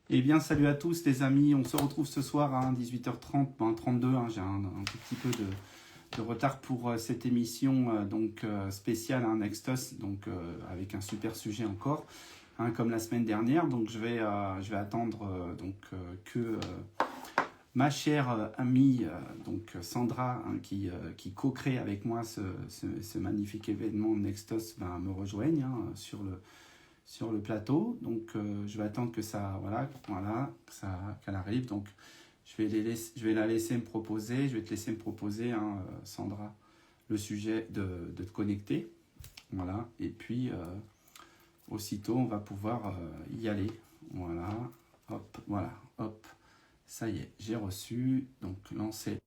Eh bien, salut à tous les amis, on se retrouve ce soir à 18h30, 32, j'ai un tout petit peu de retard pour cette émission spéciale Nextos, avec un super sujet encore, comme la semaine dernière. Donc je vais attendre que ma chère amie Sandra, qui co-crée avec moi ce magnifique événement Nextos, me rejoigne sur le plateau. Donc je vais attendre que ça, qu'elle arrive. Donc je vais la laisser me proposer, je vais te laisser me proposer, Sandra, le sujet de te connecter. Voilà. Et puis aussitôt on va pouvoir y aller. Voilà. Hop, voilà. Hop. Ça y est, j'ai reçu. Donc lancer.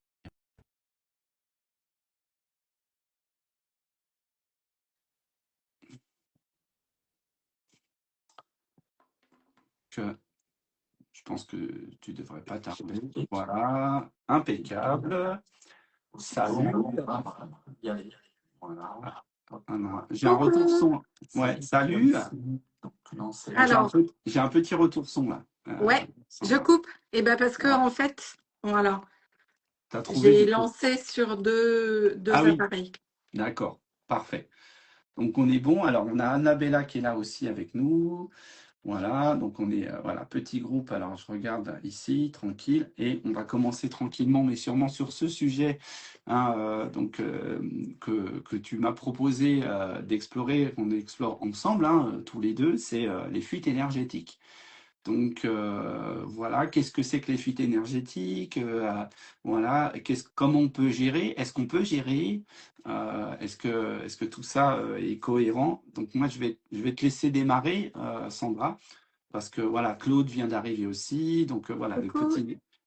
Je pense que tu devrais pas tarder. Voilà. Impeccable. Salut. Voilà. Ah non, j'ai un retour Coucou. son. Ouais, salut. Alors, J'ai un petit retour son là. ouais, je Sandra. coupe. Et ben parce que Voilà. en fait, voilà, T'as trouvé j'ai du coup. lancé sur deux Ah oui, appareils. d'accord. Parfait. Donc on est bon. Alors on a Annabella qui est là aussi avec nous. Voilà, donc on est voilà, petit groupe. Alors je regarde ici, tranquille, et on va commencer tranquillement, mais sûrement sur ce sujet que tu m'as proposé d'explorer, qu'on explore ensemble, tous les deux, c'est les fuites énergétiques. Donc voilà, qu'est-ce que c'est que les fuites énergétiques? Voilà, comment on peut gérer? Est-ce qu'on peut gérer? Est-ce que tout ça est cohérent? Donc moi, je vais te laisser démarrer, Sandra, parce que voilà, Claude vient d'arriver aussi. Donc voilà, Coucou.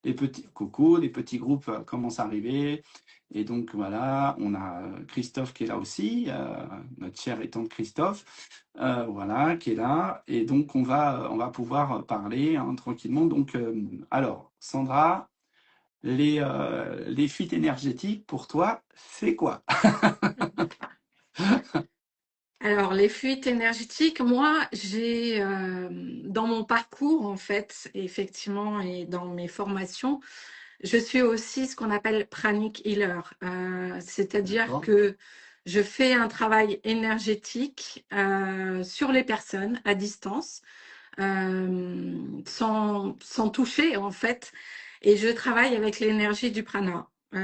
les petits coucou, les petits groupes commencent à arriver. Et donc voilà, on a Christophe qui est là aussi, notre cher et tante Christophe, voilà, qui est là. Et donc on va pouvoir parler tranquillement. Donc alors, Sandra, les fuites énergétiques pour toi, c'est quoi? Alors, les fuites énergétiques, moi, j'ai dans mon parcours, en fait, effectivement, et dans mes formations, je suis aussi ce qu'on appelle pranic healer. C'est-à-dire D'accord. que je fais un travail énergétique sur les personnes à distance. Sans toucher en fait. Et je travaille avec l'énergie du prana. Ok,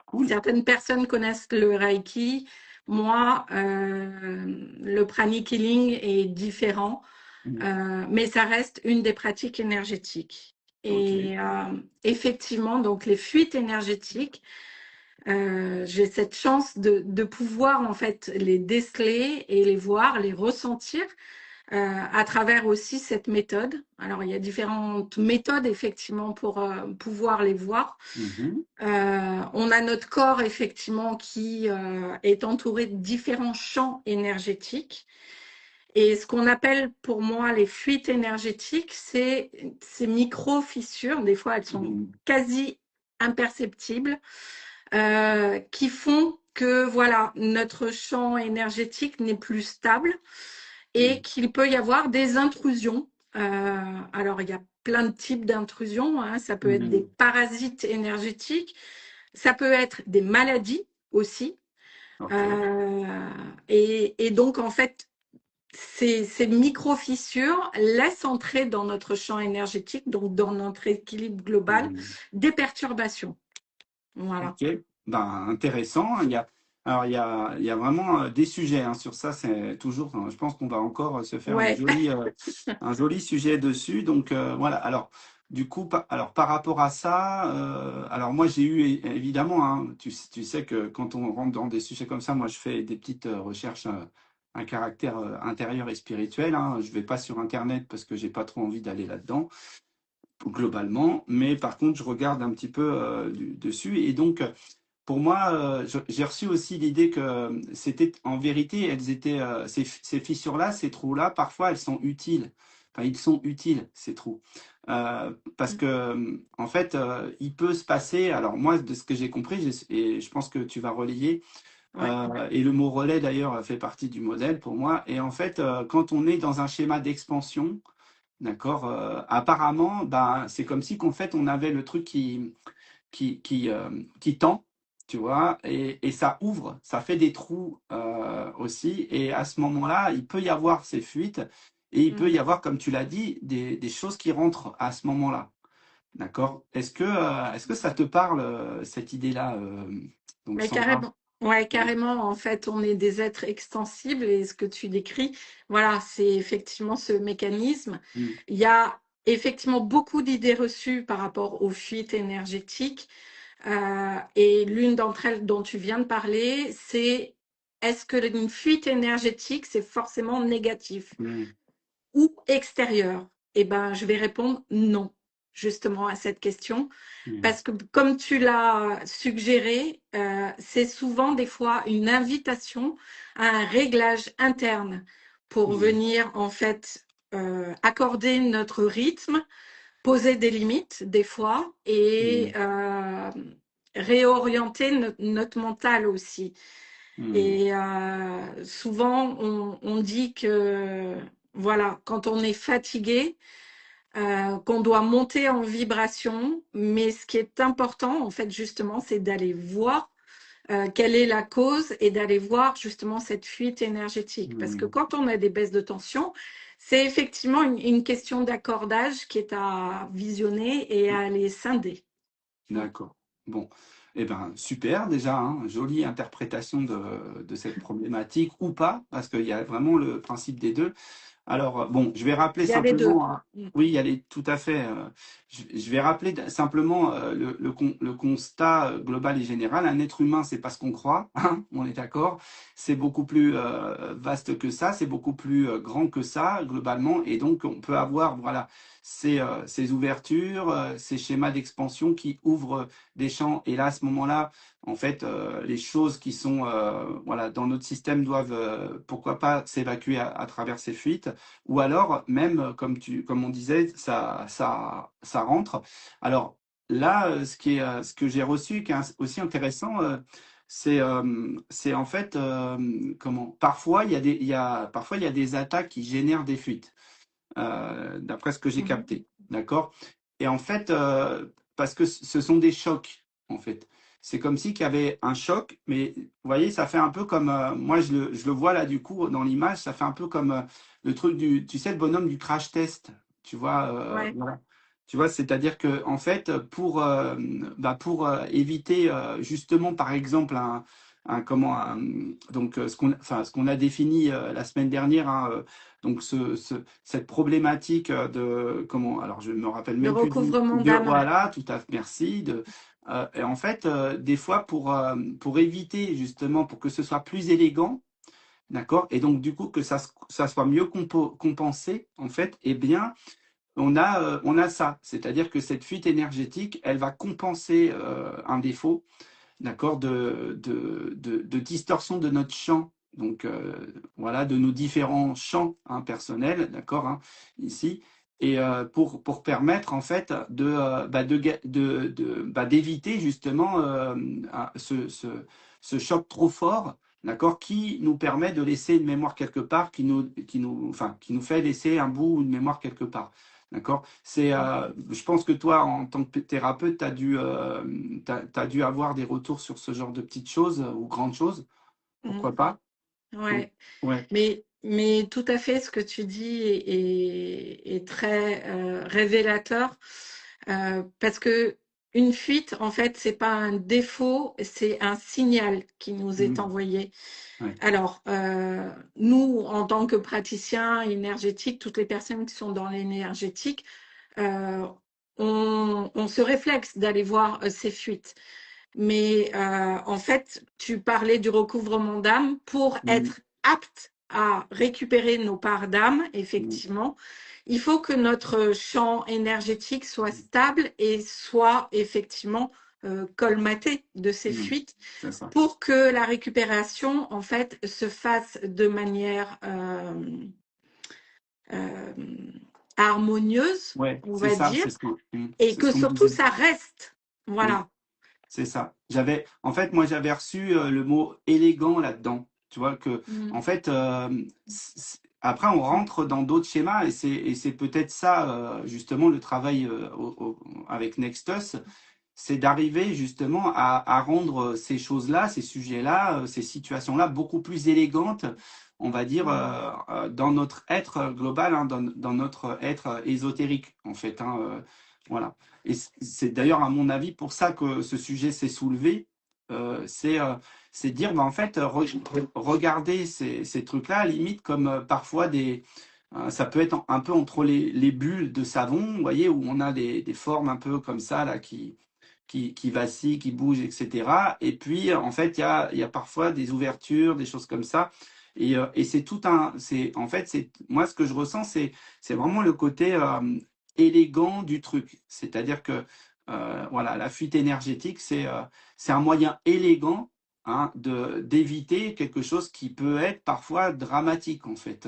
cool. Certaines personnes connaissent le Reiki. Moi, le pranic healing est différent, Mm. mais ça reste une des pratiques énergétiques. Ok. Et effectivement, donc les fuites énergétiques, j'ai cette chance de pouvoir en fait les déceler et les voir, les ressentir à travers aussi cette méthode. Alors, il y a différentes méthodes, effectivement, pour pouvoir les voir. Mhm. On a notre corps, effectivement, qui est entouré de différents champs énergétiques. Et ce qu'on appelle pour moi les fuites énergétiques, c'est ces micro-fissures, des fois elles sont Mm. quasi imperceptibles, qui font que voilà, notre champ énergétique n'est plus stable et Mm. qu'il peut y avoir des intrusions. Alors, il y a plein de types d'intrusions, hein. Ça peut être des Mm. parasites énergétiques, ça peut être des maladies aussi. Ok. Et donc, en fait, ces micro-fissures laissent entrer dans notre champ énergétique, donc dans notre équilibre global, Mm. des perturbations. Voilà. Ok, ben, intéressant. Il y a vraiment des sujets sur ça. C'est toujours, je pense qu'on va encore se faire Ouais. un joli sujet dessus. Donc voilà. Alors, du coup, alors par rapport à ça, alors moi j'ai eu évidemment, tu sais que quand on rentre dans des sujets comme ça, moi je fais des petites recherches à caractère intérieur et spirituel. Je vais pas sur Internet parce que j'ai pas trop envie d'aller là-dedans globalement, mais par contre, je regarde un petit peu dessus. Et donc, pour moi, j'ai reçu aussi l'idée que c'était, en vérité, elles étaient, ces fissures-là, ces trous-là, parfois, elles sont utiles. Enfin, ils sont utiles, ces trous. Parce que, en fait, il peut se passer, alors moi, de ce que j'ai compris, et je pense que tu vas relayer, Ouais. et le mot relais, d'ailleurs, fait partie du modèle pour moi. Et en fait, quand on est dans un schéma d'expansion, d'accord, apparemment, ben, c'est comme si qu'en fait on avait le truc qui tend, tu vois, et ça ouvre, ça fait des trous aussi. Et à ce moment-là, il peut y avoir ces fuites et il peut y Mm. avoir, comme tu l'as dit, des choses qui rentrent à ce moment-là. D'accord? Est-ce que ça te parle, cette idée-là, donc Mais Sandra? carrément. Ouais, Oui. carrément. En fait, on est des êtres extensibles et ce que tu décris, voilà, c'est effectivement ce mécanisme. Mm, Il y a effectivement beaucoup d'idées reçues par rapport aux fuites énergétiques. Et l'une d'entre elles dont tu viens de parler, c'est est-ce que une fuite énergétique, c'est forcément négatif mm, ou extérieur? Eh ben, je vais répondre non, justement, à cette question. mm, Parce que, comme tu l'as suggéré, c'est souvent des fois une invitation à un réglage interne pour mm, venir, en fait, accorder notre rythme, poser des limites, des fois, et mm, réorienter notre mental aussi. mm, Et souvent, on dit que, voilà, quand on est fatigué, qu'on doit monter en vibration, mais ce qui est important, en fait, justement, c'est d'aller voir quelle est la cause et d'aller voir justement cette fuite énergétique. Parce que mm. quand on a des baisses de tension, c'est effectivement une question d'accordage qui est à visionner et à aller scinder. Mm. D'accord. Bon, eh ben super déjà, hein, jolie interprétation de cette problématique ou pas, parce qu'il y a vraiment le principe des deux. Alors, bon, je vais rappeler Il y a les deux. simplement, hein, Mm. oui, elle est tout à fait. Je vais rappeler simplement le constat global et général. Un être humain, c'est pas ce qu'on croit, hein, on est d'accord. C'est beaucoup plus vaste que ça, c'est beaucoup plus grand que ça, globalement. Et donc, on peut avoir, voilà, ces ouvertures, ces schémas d'expansion qui ouvrent des champs. Et là, à ce moment-là, en fait, les choses qui sont voilà, dans notre système doivent, pourquoi pas, s'évacuer à travers ces fuites. Ou alors, même, comme on disait, ça rentre. Alors là, ce que j'ai reçu, qui est aussi intéressant, c'est en fait, comment, parfois parfois il y a des attaques qui génèrent des fuites, d'après ce que j'ai Mhm. capté, d'accord? Et en fait, parce que ce sont des chocs, en fait. C'est comme si qu'il y avait un choc, mais vous voyez, ça fait un peu comme, moi je le vois là du coup dans l'image, ça fait un peu comme le truc tu sais, le bonhomme du crash test, tu vois, Ouais. voilà. Tu vois, c'est-à-dire que en fait, pour éviter justement, par exemple, donc ce qu'on a défini la semaine dernière, hein, donc cette problématique de comment, alors je me rappelle Le même plus recouvrement de d'âme. voilà, tout à fait, merci. Et en fait, des fois pour éviter justement, pour que ce soit plus élégant, d'accord, et donc du coup que ça soit mieux compensé, en fait, eh bien, on a ça, c'est-à-dire que cette fuite énergétique, elle va compenser un défaut, d'accord, de distorsion de notre champ, donc voilà, de nos différents champs, hein, personnels, d'accord, hein, ici, et pour permettre en fait d'éviter justement ce choc trop fort, d'accord, qui nous permet de laisser une mémoire quelque part, qui nous fait laisser un bout ou une mémoire quelque part. D'accord? Je pense que toi, en tant que thérapeute, t'as dû avoir des retours sur ce genre de petites choses ou grandes choses. Mm. Pourquoi pas? Donc, Ouais. ouais. Mais tout à fait, ce que tu dis est très révélateur, parce que une fuite, en fait, c'est pas un défaut, c'est un signal qui nous est Mm, envoyé. ouais. Alors, nous, en tant que praticiens énergétiques, toutes les personnes qui sont dans l'énergétique, euh, on se réflexe d'aller voir ces fuites. Mais en fait, tu parlais du recouvrement d'âme pour Mm, être apte à récupérer nos parts d'âme, mm, effectivement. Il faut que notre champ énergétique soit stable et soit effectivement colmaté de ces mm, fuites c'est ça. pour que la récupération, en fait, se fasse de manière euh, harmonieuse, Ouais, on c'est va ça, dire, et c'est ce que qu'on me surtout disait. ça reste. Oui. Voilà. C'est ça. En fait, moi, j'avais reçu le mot élégant là-dedans. Tu vois que, Mm. en fait, après, on rentre dans d'autres schémas et c'est peut-être ça, justement, le travail avec Nextus, c'est d'arriver justement à rendre ces choses-là, ces sujets-là, ces situations-là beaucoup plus élégantes, on va dire, dans notre être global, hein, dans notre être ésotérique, en fait. Hein, voilà. Et c'est d'ailleurs, à mon avis, pour ça que ce sujet s'est soulevé. Euh, c'est euh, c'est dire, bah, en fait, regarder ces trucs-là, limite comme parfois ça peut être un peu entre les bulles de savon, vous voyez, où on a des formes un peu comme ça, là, qui vacille, qui bouge, etc. Et puis, en fait, il y a parfois des ouvertures, des choses comme ça. Et c'est tout un. En fait, moi, ce que je ressens, c'est vraiment le côté élégant du truc. C'est-à-dire que, voilà, la fuite énergétique, c'est un moyen élégant, hein, d'éviter quelque chose qui peut être parfois dramatique, en fait,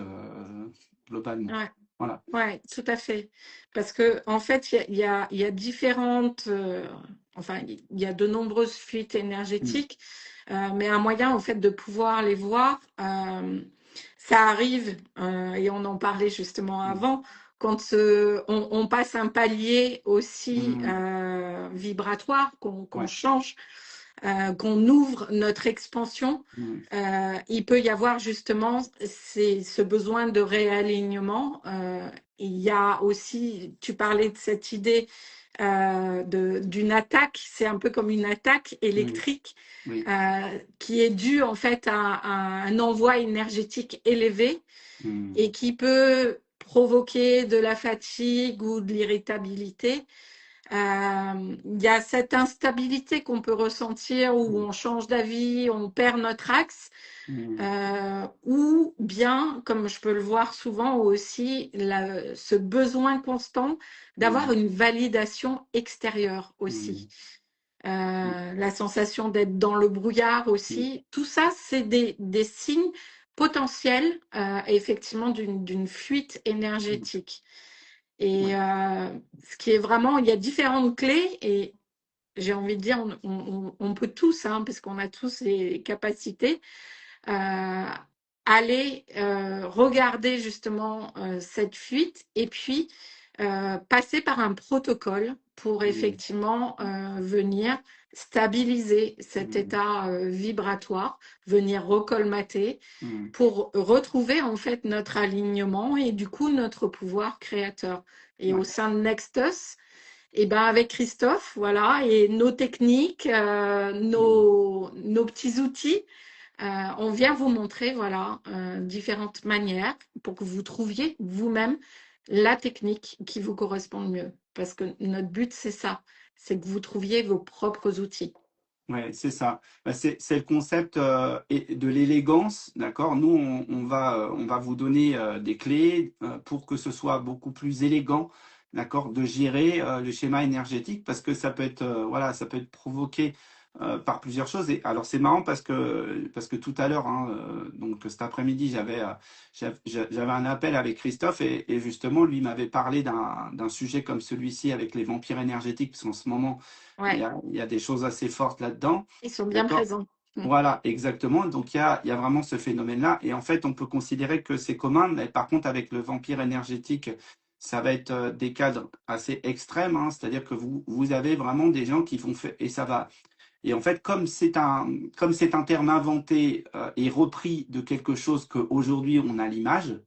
globalement. Ouais. Voilà. Ouais, tout à fait. Parce que en fait, il y a différentes, enfin, il y a de nombreuses fuites Mm, énergétiques, mais un moyen en fait de pouvoir les voir, ça arrive, et on en parlait justement mm, avant, quand on passe un palier aussi mm, vibratoire, qu'on ouais. change, qu'on ouvre notre expansion, Mm, il peut y avoir justement ce besoin de réalignement. Il y a aussi, tu parlais de cette idée d'une attaque, c'est un peu comme une attaque mm, électrique oui. qui est due en fait à un envoi énergétique élevé Mm, et qui peut provoquer de la fatigue ou de l'irritabilité. Il y a cette instabilité qu'on peut ressentir où mm, on change d'avis, on perd notre axe, mm, ou bien, comme je peux le voir souvent aussi, ce besoin constant d'avoir mm, une validation extérieure aussi. mm, La sensation d'être dans le brouillard mm, aussi. Tout ça, c'est des signes potentiels, effectivement, d'une fuite mm, énergétique. Et ouais. ce qui est vraiment, il y a différentes clés et j'ai envie de dire, on peut tous, hein, parce qu'on a tous les capacités, euh, aller regarder justement cette fuite et puis passer par un protocole pour Mm, effectivement venir stabiliser cet mm, état vibratoire, venir recolmater mm, pour retrouver en fait notre alignement et du coup notre pouvoir créateur. Et au ouais. sein de Nextus, et ben avec Christophe, voilà, et nos techniques, Mm, nos petits outils, on vient vous montrer, voilà, différentes manières pour que vous trouviez vous-même la technique qui vous correspond le mieux. Parce que notre but, c'est ça, c'est que vous trouviez vos propres outils. ouais, c'est ça. Bah, c'est le concept de l'élégance, d'accord? Nous, on va vous donner des clés pour que ce soit beaucoup plus élégant, d'accord, de gérer le schéma énergétique parce que ça peut être, voilà, ça peut être provoqué par plusieurs choses. Et alors, c'est marrant parce que tout à l'heure, hein, donc cet après-midi, j'avais un appel avec Christophe et justement, lui m'avait parlé d'un sujet comme celui-ci avec les vampires énergétiques, parce qu'en ce moment, Ouais, il y a des choses assez fortes là-dedans. ils sont bien D'accord? présents. Mm. Voilà, exactement. Donc, il y a vraiment ce phénomène-là. Et en fait, on peut considérer que c'est commun. Mais par contre, avec le vampire énergétique, ça va être des cadres assez extrêmes, hein. C'est-à-dire que vous avez vraiment des gens qui vont faire. Et ça va. Et en fait, comme c'est un terme inventé et repris de quelque chose qu'aujourd'hui on a l'image,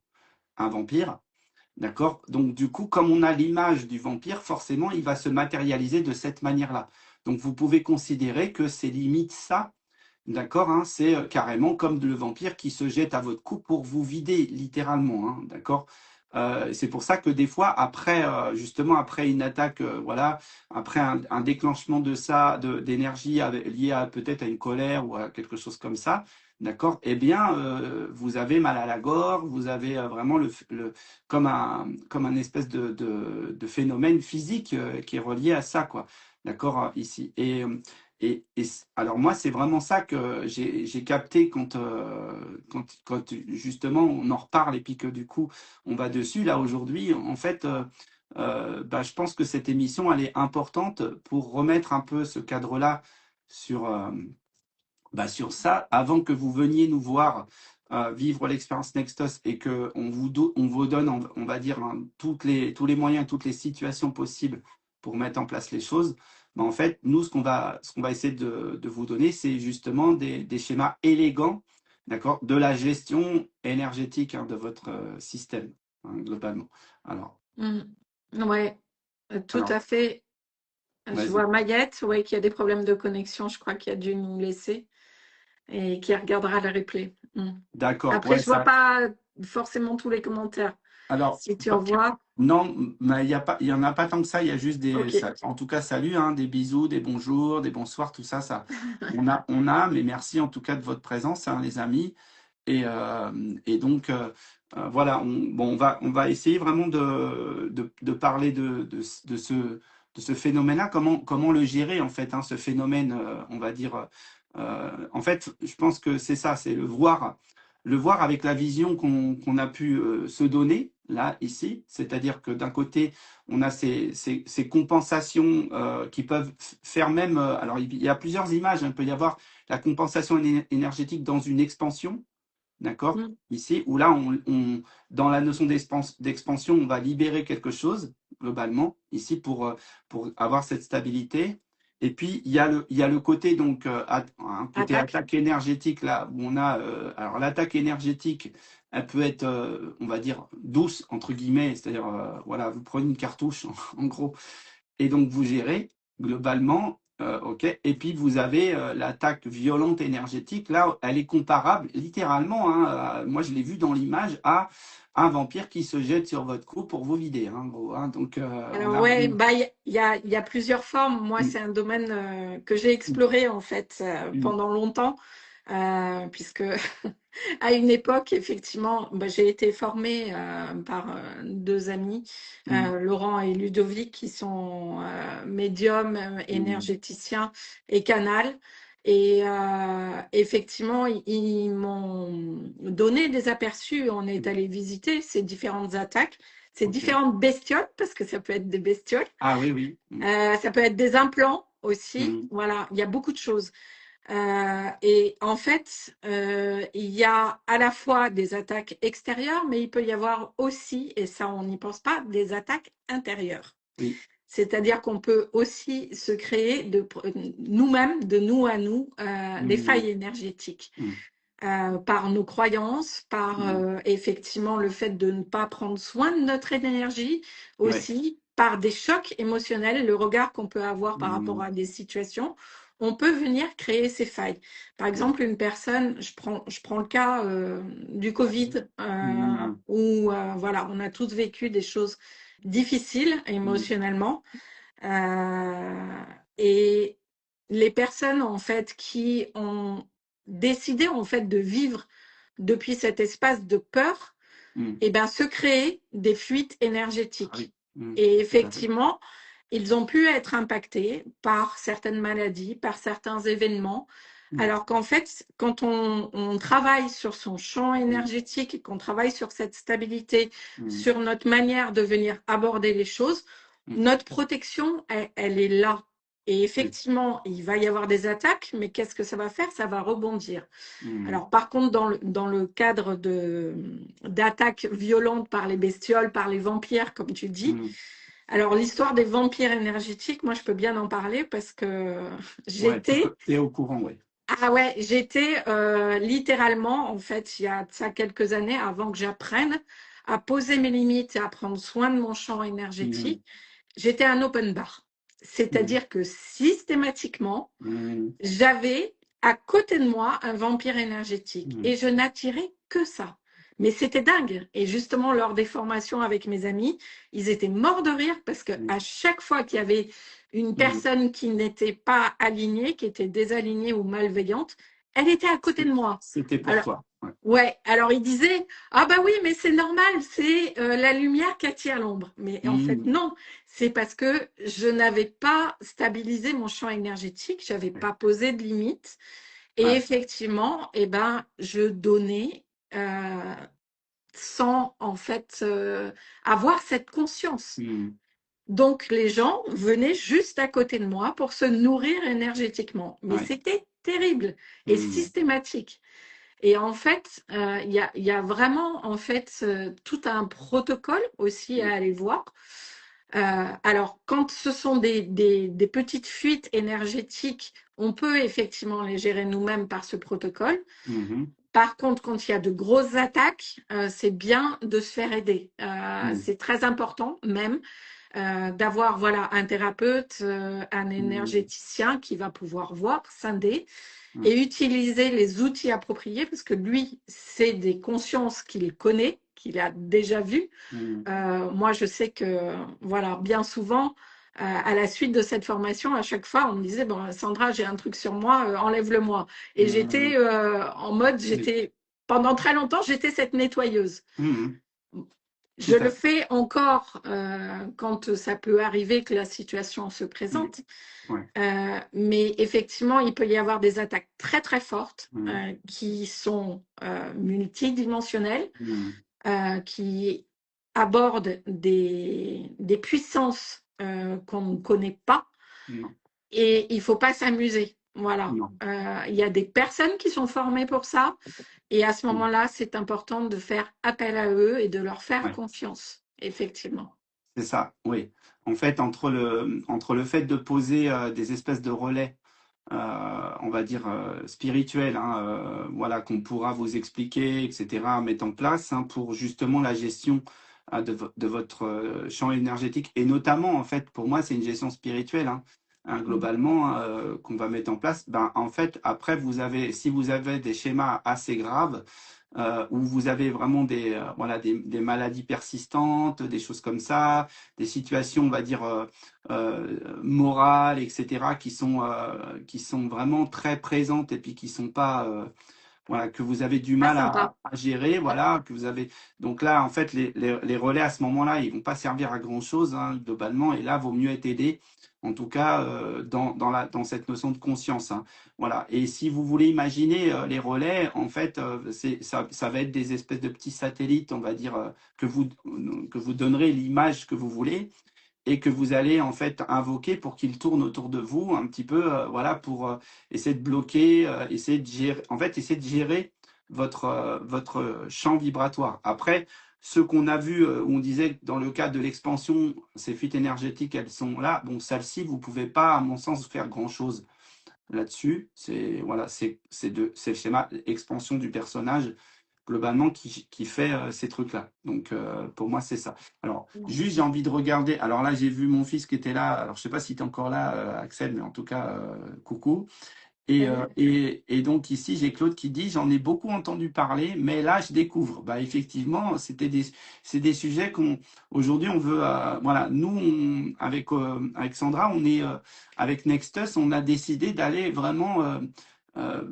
un vampire, d'accord? Donc, du coup, comme on a l'image du vampire, forcément, il va se matérialiser de cette manière-là. Donc, vous pouvez considérer que c'est limite ça, d'accord, hein? C'est carrément comme le vampire qui se jette à votre cou pour vous vider, littéralement, hein, d'accord? C'est pour ça que des fois, après, justement, après une attaque, voilà, après un déclenchement de ça, d'énergie liée à peut-être à une colère ou à quelque chose comme ça, d'accord? Eh bien, vous avez mal à la gorge, vous avez vraiment comme un espèce de phénomène physique qui est relié à ça, quoi, d'accord, ici. Alors moi, c'est vraiment ça que j'ai capté quand justement on en reparle et puis que du coup on va dessus. Là aujourd'hui, en fait, bah, je pense que cette émission, elle est importante pour remettre un peu ce cadre-là sur, bah, sur ça, avant que vous veniez nous voir vivre l'expérience Nextos et que on vous donne, on va dire, hein, tous les moyens, toutes les situations possibles pour mettre en place les choses, ben, en fait, nous, ce qu'on va essayer de vous donner, c'est justement des schémas élégants, d'accord, de la gestion énergétique, hein, de votre système, hein, globalement. Alors, Mm. Ouais, tout alors, à fait. Je vas-y. vois Maguette, ouais, qui a des problèmes de connexion, je crois qu'il a dû nous laisser et qui regardera le replay. Mm. D'accord, Après, ouais, je vois ça. pas forcément tous les commentaires. Alors, Si tu en vois, non, mais il y en a pas tant que ça. Il y a juste ok. en tout cas, salut, hein, des bisous, des bonjours, des bonsoirs, tout ça, ça. Mais merci en tout cas de votre présence, hein, les amis. Et donc, voilà, on va essayer vraiment de parler de ce phénomène-là, comment le gérer, en fait, hein, ce phénomène, on va dire. En fait, je pense que c'est ça, c'est le voir avec la vision qu'on a pu se donner, là, ici. C'est-à-dire que d'un côté, on a ces compensations qui peuvent faire même. Alors, il y a plusieurs images, hein. Il peut y avoir la compensation énergétique dans une expansion. D'accord? Mm. Ici, où là, dans la notion d'expansion, on va libérer quelque chose, globalement, ici, pour avoir cette stabilité. Et puis, il y a le côté, donc, un côté Attaque. attaque énergétique, là, où on a. Alors, l'attaque énergétique, elle peut être, on va dire, douce, entre guillemets, c'est-à-dire, voilà, vous prenez une cartouche, en gros, et donc vous gérez globalement, ok. Et puis vous avez l'attaque violente énergétique. Là, elle est comparable littéralement, hein, moi je l'ai vu dans l'image, à un vampire qui se jette sur votre cou pour vous vider, hein, gros, hein. Donc on Alors a ouais, vraiment. bah il y a plusieurs formes. Moi, Mm, c'est un domaine que j'ai exploré en fait mm, pendant longtemps, puisque à une époque, effectivement, bah, j'ai été formée par deux amis, mm, Laurent et Ludovic, qui sont médiums, mm, énergéticiens et canal. Et effectivement, ils m'ont donné des aperçus. On est mm. allé visiter ces différentes attaques, ces Ok. différentes bestioles, parce que ça peut être des bestioles, Ah oui, oui. Mm, ça peut être des implants aussi. mm, Voilà, il y a beaucoup de choses. Et en fait, il y a à la fois des attaques extérieures, mais il peut y avoir aussi, et ça on n'y pense pas, des attaques intérieures. oui. C'est-à-dire qu'on peut aussi se créer nous-mêmes, de nous à nous, des Mm, failles énergétiques mm, par nos croyances, par mm. effectivement le fait de ne pas prendre soin de notre énergie, Ouais. aussi par des chocs émotionnels, le regard qu'on peut avoir par rapport Mm, à des situations, on peut venir créer ces failles. Par ouais. exemple, une personne, je prends le cas du Covid, Mm, où voilà, on a tous vécu des choses difficiles mm, émotionnellement. Euh, et les personnes en fait qui ont décidé en fait de vivre depuis cet espace de peur, mm. et ben se créer des fuites Ah oui. énergétiques. Mm, Et tout à fait. effectivement, ils ont pu être impactés par certaines maladies, par certains événements. Mm, Alors qu'en fait, quand on travaille sur son champ mm, énergétique et qu'on travaille sur cette stabilité, mm, sur notre manière de venir aborder les choses, mm. notre protection, elle est là. Et Oui. effectivement, il va y avoir des attaques, mais qu'est-ce que ça va faire? Ça va rebondir. Mm, Alors, par contre, dans le cadre d'attaques violentes par les bestioles, par les vampires, comme tu dis, mm. alors l'histoire des vampires énergétiques, moi, je peux bien en parler parce que Ouais, j'étais, es au courant, ouais. ah ouais, j'étais littéralement, en fait, il y a de ça quelques années, avant que j'apprenne à poser mes limites et à prendre soin de mon champ Mm, énergétique, j'étais un open bar. mm, C'est-à-dire que systématiquement, mm, j'avais à côté de moi un vampire énergétique mm, et je n'attirais que ça. Mais c'était dingue. Et justement, lors des formations avec mes amis, ils étaient morts de rire parce que mm, à chaque fois qu'il y avait une mm. personne qui n'était pas alignée, qui était désalignée ou malveillante, elle était à côté de moi. C'était pour Alors, toi. Ouais. ouais, alors ils disaient, ah bah oui, mais c'est normal, c'est la lumière qui attire l'ombre. Mais en fait, Mm, non, c'est parce que je n'avais pas stabilisé mon champ énergétique, j'avais ouais. pas posé de limites. Et Ouais. effectivement, eh ben, je donnais sans en fait avoir cette conscience. Mm, Donc les gens venaient juste à côté de moi pour se nourrir énergétiquement. Mais ouais. c'était terrible et Mm, systématique. Et en fait, il y a vraiment en fait tout un protocole aussi à aller voir. Alors, quand ce sont des petites fuites énergétiques, on peut effectivement les gérer nous-mêmes par ce protocole. Mhm. Par contre, quand il y a de grosses attaques, c'est bien de se faire aider. Mhm. C'est très important même d'avoir voilà un thérapeute, un Mhm. énergéticien qui va pouvoir voir, scinder Mhm. et utiliser les outils appropriés parce que lui, c'est des consciences qu'il connaît, qu'il a déjà vues. Mhm. Moi, je sais que, voilà, bien souvent, à la suite de cette formation, à chaque fois, on me disait, bon, Sandra, j'ai un truc sur moi, enlève-le-moi. Et Mhm. j'étais en mode, Oui. pendant très longtemps, j'étais cette nettoyeuse. Mhm. Je Tout à le fait. fais encore quand ça peut arriver que la situation se Oui. présente. Ouais. Mais effectivement, il peut y avoir des attaques très très fortes Mhm. qui sont multidimensionnelles, Mhm. qui abordent des puissances qu'on ne connaît pas Non. et il ne faut pas s'amuser. Voilà. Non. Il y a des personnes qui sont formées pour ça et à ce Mhm. moment-là, c'est important de faire appel à eux et de leur faire Ouais. confiance, effectivement. C'est ça, oui. En fait, entre le fait de poser des espèces de relais, on va dire spirituels, hein, voilà, qu'on pourra vous expliquer, etc., mettre en place hein, pour justement la gestion de votre champ énergétique. Et notamment, en fait, pour moi, c'est une gestion spirituelle, hein, Mm. globalement, qu'on va mettre en place. Ben, en fait, après, si vous avez des schémas assez graves, où vous avez vraiment voilà, des maladies persistantes, des choses comme ça, des situations, on va dire, morales, etc., qui sont vraiment très présentes et puis qui sont pas, voilà, que vous avez du Pas mal sympa. à gérer, voilà, que vous avez. Donc là, en fait, les relais à ce moment-là, ils vont pas servir à grand-chose, hein, globalement, et là, vaut mieux être aidé, en tout cas, dans cette notion de conscience, hein. Voilà. Et si vous voulez imaginer les relais, en fait, ça va être des espèces de petits satellites, on va dire, que vous donnerez l'image que vous voulez et que vous allez en fait invoquer pour qu'il tourne autour de vous un petit peu, voilà, pour essayer de bloquer, essayer de gérer, en fait, essayer de gérer votre champ vibratoire. Après, ce qu'on a vu, où on disait que dans le cas de l'expansion, ces fuites énergétiques, elles sont là. Bon, celles-ci, vous pouvez pas, à mon sens, faire grand-chose là-dessus. C'est voilà, c'est le schéma expansion du personnage globalement qui fait ces trucs-là. Donc pour moi c'est ça. Alors juste j'ai envie de regarder. Alors là j'ai vu mon fils qui était là. Alors je sais pas si tu es encore là Axel, mais en tout cas coucou. Et donc ici j'ai Claude qui dit j'en ai beaucoup entendu parler, mais là je découvre. Bah effectivement c'est des sujets qu'on aujourd'hui on veut voilà nous avec Sandra on est avec Nextus on a décidé d'aller vraiment euh,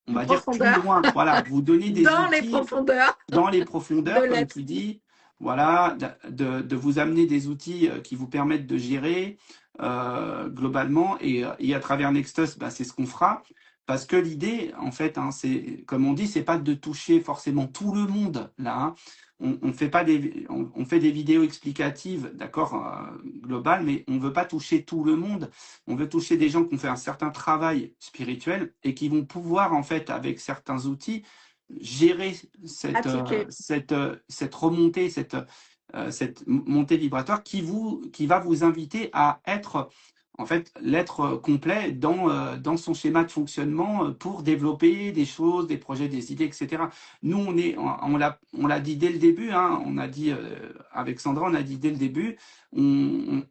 on En va dire plus profondeur, loin. Voilà, vous donner des dans les outils profondeurs dans les de profondeurs, comme l'être. tu dis, voilà, de vous amener des outils qui vous permettent de gérer globalement et à travers Nextus, bah, c'est ce qu'on fera. Parce que l'idée, en fait, hein, c'est, comme on dit, c'est pas de toucher forcément tout le monde là, hein. On fait pas on fait des vidéos explicatives, d'accord, globales, mais on veut pas toucher tout le monde. On veut toucher des gens qui ont fait un certain travail spirituel et qui vont pouvoir, en fait, avec certains outils, gérer Pratiquer. cette remontée, cette montée vibratoire qui va vous inviter à être en fait l'être complet dans son schéma de fonctionnement pour développer des choses, des projets, des idées, etc. Nous, on l'a dit dès le début, hein, on a dit avec Sandra, on a dit dès le début, on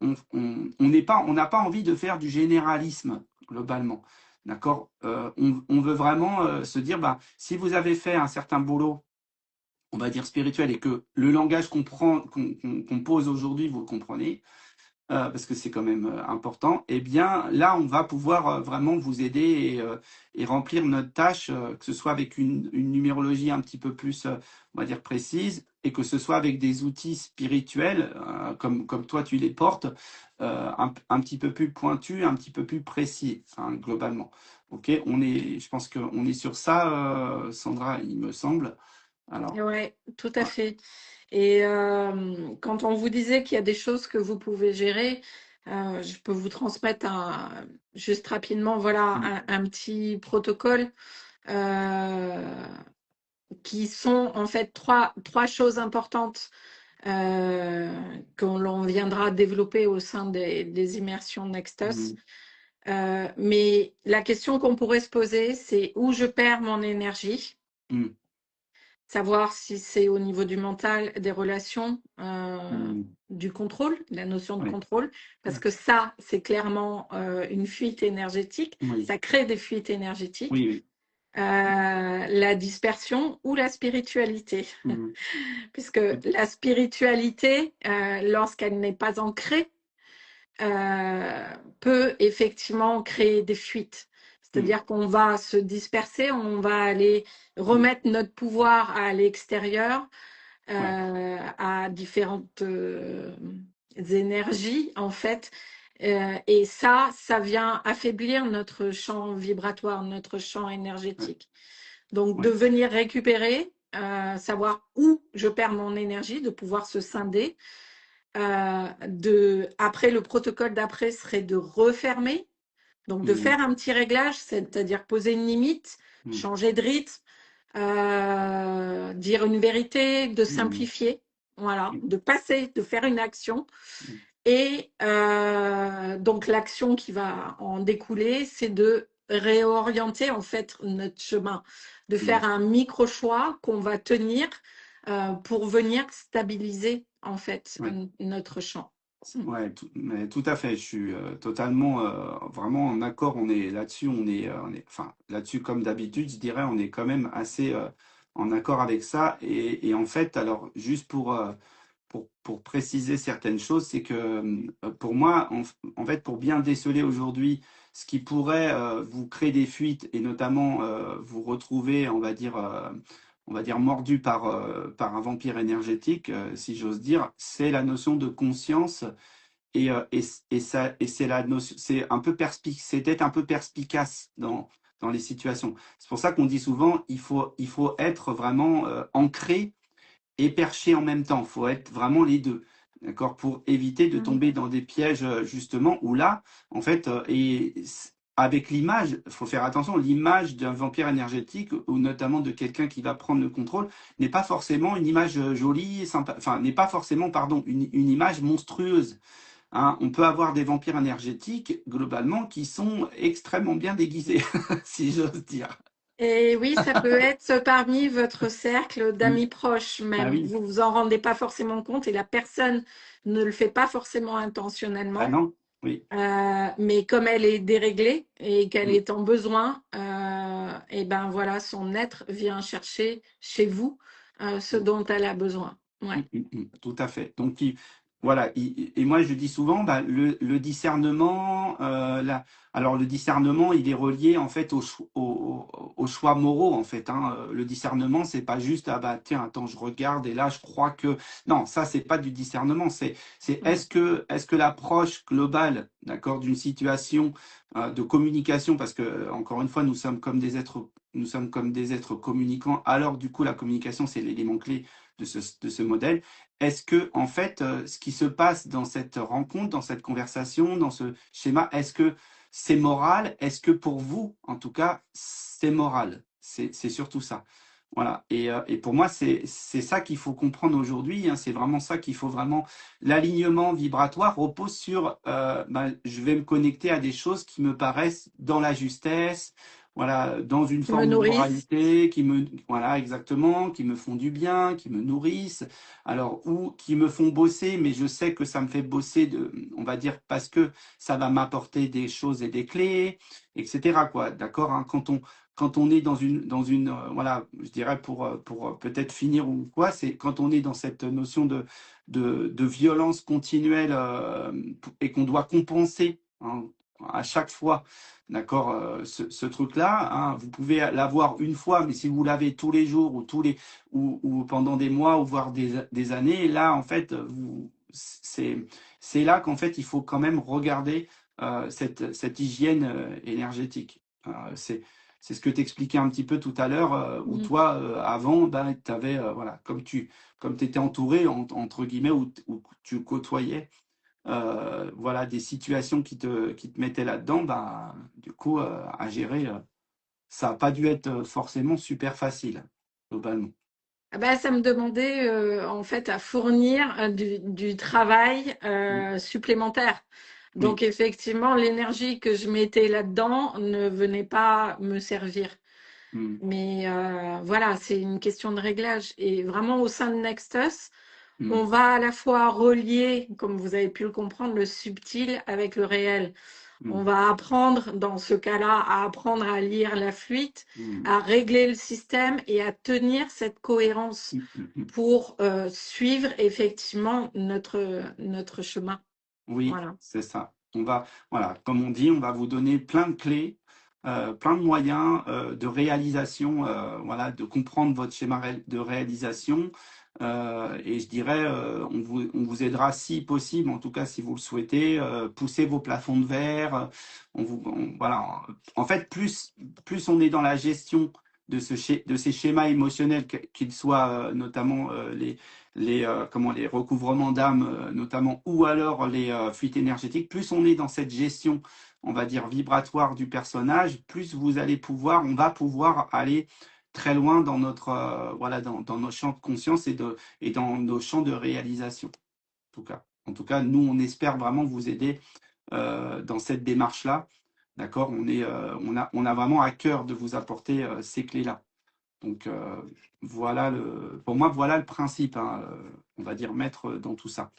n'a pas envie de faire du généralisme globalement. D'accord. On veut vraiment se dire, bah, si vous avez fait un certain boulot, on va dire spirituel, et que le langage qu'on pose aujourd'hui, vous le comprenez, parce que c'est quand même important, eh bien là, on va pouvoir vraiment vous aider et remplir notre tâche, que ce soit avec une numérologie un petit peu plus, on va dire, précise, et que ce soit avec des outils spirituels, comme toi tu les portes, un petit peu plus pointus, un petit peu plus précis, hein, globalement. Ok, je pense qu'on est sur ça, Sandra, il me semble. Alors, Ouais, tout à ouais. fait. Et quand on vous disait qu'il y a des choses que vous pouvez gérer, je peux vous transmettre juste rapidement, voilà, Mm, un petit protocole. Euh, qui sont en fait trois choses importantes que l'on viendra développer au sein des immersions Nextus. Mhm. Mais la question qu'on pourrait se poser, c'est où je perds mon énergie, Mhm. savoir si c'est au niveau du mental, des relations, Mhm. du contrôle, la notion de Oui, contrôle, parce que ça, c'est clairement une fuite énergétique, oui, ça crée des fuites énergétiques. oui, oui. La dispersion ou la spiritualité. Mhm. Puisque Tout- la spiritualité, lorsqu'elle n'est pas ancrée, peut effectivement créer des fuites. mhm. C'est-à-dire qu'on va se disperser, on va aller Mhm. remettre notre pouvoir à l'extérieur, Ouais, à différentes énergies, en fait. Et ça vient affaiblir notre champ vibratoire, notre champ ouais, énergétique. Donc, de ouais. venir récupérer, savoir où je perds mon énergie, de pouvoir se scinder. Après, le protocole d'après serait de refermer, donc de Mhm. faire un petit réglage, c'est-à-dire poser une limite, Mhm. changer de rythme, dire une vérité, de Mhm. simplifier, voilà, Mhm. de passer, de faire une action. Mhm. Et donc l'action qui va en découler, c'est de réorienter en fait notre chemin, de faire Mhm. un micro-choix qu'on va tenir pour venir stabiliser en fait Ouais. notre champ. Ouais, mais tout à fait. Je suis totalement, vraiment en accord. On est là-dessus. Enfin, là-dessus, comme d'habitude, je dirais, on est quand même assez en accord avec ça. Et en fait, alors, juste pour préciser certaines choses, c'est que pour moi, en fait, pour bien déceler aujourd'hui ce qui pourrait vous créer des fuites et notamment vous retrouver, on va dire mordu par un vampire énergétique, si j'ose dire, c'est la notion de conscience et c'est la notion, c'est peut-être un peu perspicace dans les situations. C'est pour ça qu'on dit souvent, il faut être vraiment ancré et perché en même temps. Il faut être vraiment les deux, d'accord, pour éviter de Mhm. tomber dans des pièges justement où là, en fait, avec l'image, il faut faire attention, l'image d'un vampire énergétique ou notamment de quelqu'un qui va prendre le contrôle n'est pas forcément une image jolie, sympa, enfin n'est pas forcément, pardon, une image monstrueuse. Hein. On peut avoir des vampires énergétiques globalement qui sont extrêmement bien déguisés, si j'ose dire. Et oui, ça peut être parmi votre cercle Mm. d'amis proches Ah même. oui, Vous vous en rendez pas forcément compte et la personne ne le fait pas forcément ah intentionnellement. non, oui. Mais comme elle est déréglée et qu'elle Mm. est en besoin, et ben voilà, son être vient chercher chez vous ce Mm. dont elle a besoin. Ouais. Tout à fait. Donc, voilà. Et moi, je dis souvent, bah, le discernement, alors le discernement, il est relié en fait aux choix moraux en fait. Hein. Le discernement, c'est pas juste ah bah tiens, attends, je regarde et là, je crois que non, ça c'est pas du discernement. C'est Mm. est-ce que l'approche globale, d'accord, d'une situation de communication, parce que encore une fois, nous sommes comme des êtres communicants. Alors du coup, la communication, c'est l'élément clé de ce modèle. Est-ce que, en fait, ce qui se passe dans cette rencontre, dans cette conversation, dans ce schéma, est-ce que c'est moral? Est-ce que pour vous, en tout cas, c'est moral? C'est surtout ça. Voilà. Et pour moi, c'est ça qu'il faut comprendre aujourd'hui. Hein. C'est vraiment ça qu'il faut vraiment. L'alignement vibratoire repose sur je vais me connecter à des choses qui me paraissent dans la justesse, voilà, dans une Qui me forme de nourrissent. moralité, voilà, exactement, qui me font du bien, qui me nourrissent, alors, ou qui me font bosser, mais je sais que ça me fait bosser on va dire, parce que ça va m'apporter des choses et des clés, etc., quoi, d'accord, hein, quand on est voilà, je dirais pour peut-être finir ou quoi, c'est quand on est dans cette notion de violence continuelle et qu'on doit compenser, hein, à chaque fois. D'accord, ce truc-là, hein, vous pouvez l'avoir une fois, mais si vous l'avez tous les jours ou pendant des mois ou voire des années, là en fait, c'est là qu'en fait il faut quand même regarder cette hygiène énergétique. C'est ce que tu expliquais un petit peu tout à l'heure, où Mm. toi, avant, ben, tu avais, voilà, comme tu étais entouré, entre guillemets, où tu côtoyais voilà, des situations qui te mettaient là-dedans, bah, du coup, à gérer, ça n'a pas dû être forcément super facile. globalement. Ah bah, ça me demandait en fait à fournir du travail Mm. supplémentaire. Oui. Donc effectivement, l'énergie que je mettais là-dedans ne venait pas me servir. Mm. Mais voilà, c'est une question de réglage. Et vraiment au sein de Nextus, Mm. on va à la fois relier, comme vous avez pu le comprendre, le subtil avec le réel. On Mm. va apprendre, dans ce cas-là, à apprendre à lire la fuite, Mm. à régler le système et à tenir cette cohérence Mm. Mm. Mm. pour suivre effectivement notre chemin. Oui, Voilà. c'est ça. Voilà, comme on dit, on va vous donner plein de clés, plein de moyens de réalisation, voilà, de comprendre votre schéma de réalisation. Et je dirais, on vous aidera si possible, en tout cas si vous le souhaitez, pousser vos plafonds de verre. Voilà. En fait, plus on est dans la gestion de ces schémas émotionnels, qu'ils soient notamment les recouvrements d'âme, notamment, ou alors les fuites énergétiques, plus on est dans cette gestion, on va dire, vibratoire du personnage, plus on va pouvoir aller très loin dans voilà, dans nos champs de conscience et dans nos champs de réalisation. En tout cas. En tout cas, nous, on espère vraiment vous aider dans cette démarche-là. D'accord? On a vraiment à cœur de vous apporter ces clés-là. Donc voilà pour moi, voilà le principe, hein, on va dire maître dans tout ça.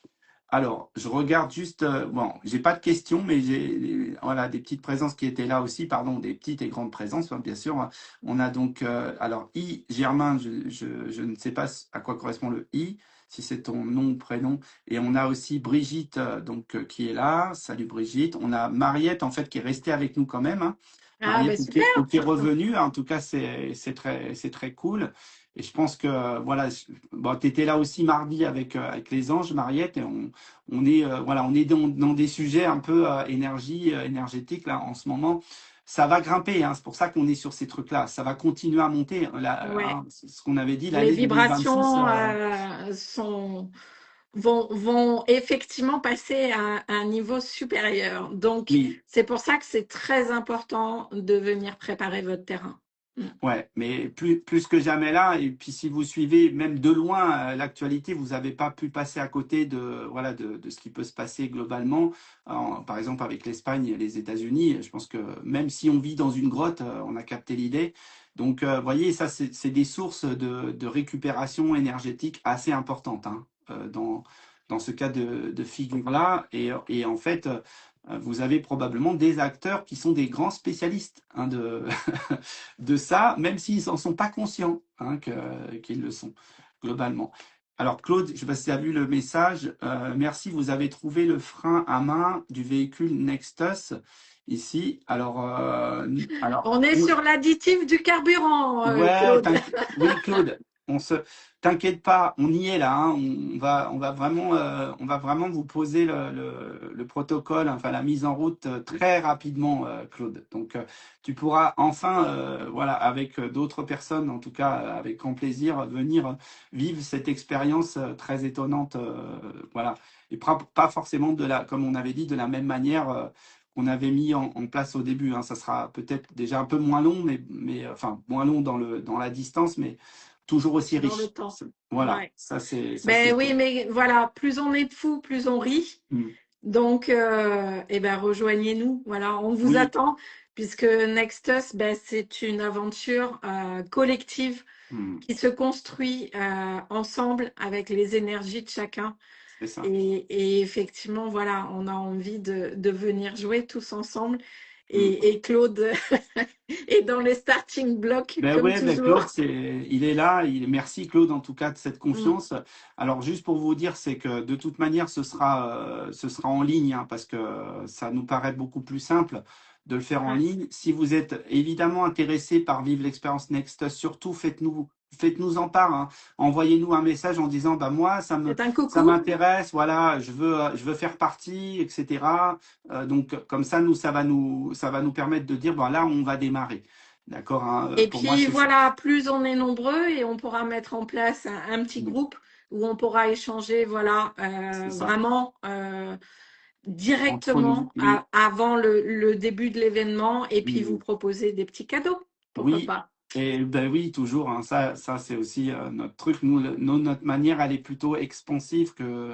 Alors, je regarde juste, bon, j'ai pas de questions, mais j'ai voilà, des petites présences qui étaient là aussi, pardon, des petites et grandes présences, hein, bien sûr. On a donc, alors, Germain, je ne sais pas à quoi correspond le I, si c'est ton nom ou prénom. Et on a aussi Brigitte, donc, qui est là. Salut Brigitte. On a Mariette, en fait, qui est restée avec nous quand même, hein. Ah ben Mariette, super. qui est revenue. En tout cas, c'est très cool. Et je pense que, voilà, bon, tu étais là aussi mardi avec les anges, Mariette, et on est voilà, on est dans des sujets un peu énergétique là en ce moment. Ça va grimper, hein, c'est pour ça qu'on est sur ces trucs-là. Ça va continuer à monter. Là, Ouais. hein, c'est ce qu'on avait dit, Les l'année 2026. vibrations vont effectivement passer à un niveau supérieur. Donc, Oui, c'est pour ça que c'est très important de venir préparer votre terrain. Mm. ouais, mais plus que jamais là. Et puis si vous suivez même de loin l'actualité, vous n'avez pas pu passer à côté voilà, de ce qui peut se passer globalement. Par exemple, avec l'Espagne et les États-Unis, je pense que même si on vit dans une grotte, on a capté l'idée. Donc, vous voyez, ça, c'est des sources de récupération énergétique assez importantes, hein, dans ce cas de figure-là. Et en fait, vous avez probablement des acteurs qui sont des grands spécialistes, hein, de ça, même s'ils n'en sont pas conscients, hein, qu'ils le sont, globalement. Alors, Claude, je ne sais pas si tu as vu le message. Merci, vous avez trouvé le frein à main du véhicule Nextus ici. On est sur l'additif du carburant, Ouais, Claude. oui, Claude, t'inquiète pas, on y est là, hein. On va vraiment vous poser le protocole, enfin la mise en route très rapidement, Claude. Donc, tu pourras enfin, voilà, avec d'autres personnes, en tout cas, avec grand plaisir, venir vivre cette expérience très étonnante, voilà. Et pas forcément comme on avait dit, de la même manière. Qu'on avait mis en place au début, hein. Ça sera peut-être déjà un peu moins long, mais enfin moins long dans la distance, mais toujours aussi Dans le riche. temps. Voilà, Ouais. ça c'est Ben oui, cool. mais voilà, plus on est de fous, plus on rit. Mm. Donc, eh ben, rejoignez-nous. Voilà, on vous Oui. attend puisque Nextus, ben, c'est une aventure collective Mm. qui se construit ensemble avec les énergies de chacun. C'est ça. Et effectivement, voilà, on a envie de venir jouer tous ensemble. Mm. Et Claude est dans les starting blocks, Ben comme ouais, ben Claude, toujours. il est là. Merci Claude en tout cas de cette Mm. confiance. Alors juste pour vous dire, c'est que de toute manière, ce sera en ligne, hein, parce que ça nous paraît beaucoup plus simple de le faire en Ouais. ligne. Si vous êtes évidemment intéressé par vivre l'expérience Next, surtout faites-nous en part, hein. Envoyez-nous un message en disant, bah moi, C'est un ça coucou. m'intéresse, voilà, je veux faire partie, etc. Donc comme ça, ça va nous permettre de dire, bon là, on va démarrer. D'accord, hein, Et pour moi, puis c'est ça. voilà, plus on est nombreux et on pourra mettre en place un petit Mm. groupe où on pourra échanger, voilà, C'est ça. vraiment Entre nous, directement oui. avant le début de l'événement et puis vous Mm. proposer des petits cadeaux. Pourquoi Oui, pas? Et ben oui, toujours, hein, ça c'est aussi notre truc. Nous, notre manière, elle est plutôt expansive que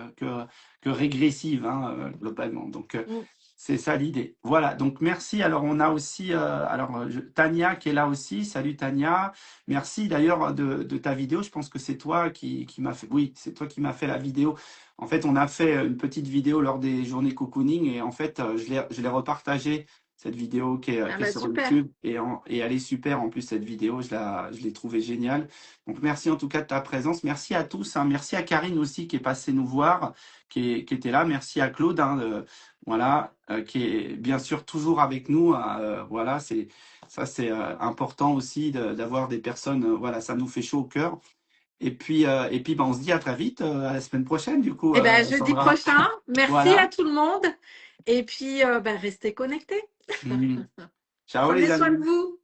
régressive, hein, globalement. Donc, Mm. c'est ça l'idée. Voilà, donc merci. Alors, on a aussi Tania qui est là aussi. Salut Tania. Merci d'ailleurs de ta vidéo. Je pense que c'est toi qui m'a fait. Oui, c'est toi qui m'as fait la vidéo. En fait, on a fait une petite vidéo lors des journées cocooning et en fait, je l'ai repartagée cette vidéo Ah qui est bah sur super. YouTube et elle est super en plus cette vidéo, je l'ai trouvée géniale. Donc merci en tout cas de ta présence, merci à tous, hein. Merci à Karine aussi qui est passée nous voir, qui était là, merci à Claude, hein, voilà, qui est bien sûr toujours avec nous, voilà, c'est important aussi d'avoir des personnes, voilà, ça nous fait chaud au cœur. Et puis ben, on se dit à très vite, à la semaine prochaine du coup, Eh ben jeudi Sandra. prochain. Merci à Voilà. tout le monde. Et puis, ben, restez connectés. Mhm. Ciao les Prenez soin de amis. vous.